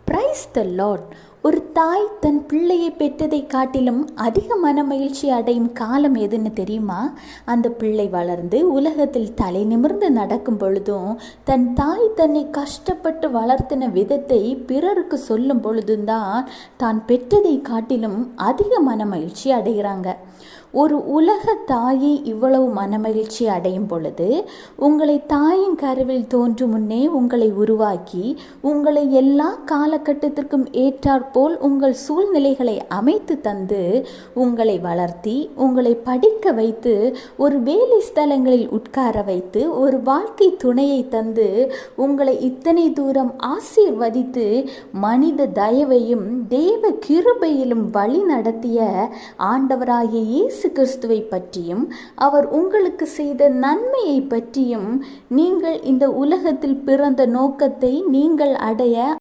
Praise the Lord. ஒரு தாய் தன் பிள்ளையை பெற்றதை காட்டிலும் அதிக மன மகிழ்ச்சி அடையும் காலம் எதுன்னு தெரியுமா? அந்த பிள்ளை வளர்ந்து உலகத்தில் தலை நிமிர்ந்து நடக்கும் பொழுதும், தன் தாய் தன்னை கஷ்டப்பட்டு வளர்த்தின விதத்தை பிறருக்கு சொல்லும் பொழுதும் தான் பெற்றதை காட்டிலும் அதிக மன மகிழ்ச்சி அடைகிறாங்க. ஒரு உலக தாயை இவ்வளவு மனமகிழ்ச்சி அடையும் பொழுது, உங்களை தாயின் கருவில் தோன்றும் முன்னே உங்களை உருவாக்கி, உங்களை எல்லா காலகட்டத்திற்கும் ஏற்றாற்போல் உங்கள் சூழ்நிலைகளை அமைத்து தந்து, உங்களை வளர்த்தி, உங்களை படிக்க வைத்து, ஒரு வேலை ஸ்தலங்களில் உட்கார வைத்து, ஒரு வாழ்க்கை துணையை தந்து, உங்களை இத்தனை தூரம் ஆசீர்வதித்து, மனித தயவையும் தேவ கிருபையிலும் வழி நடத்திய ஆண்டவராகிய இயேசு கிறிஸ்துவை பற்றியும், அவர் உங்களுக்கு செய்த நன்மையை பற்றியும், நீங்கள் இந்த உலகத்தில் பிறந்த நோக்கத்தை நீங்கள் அடைய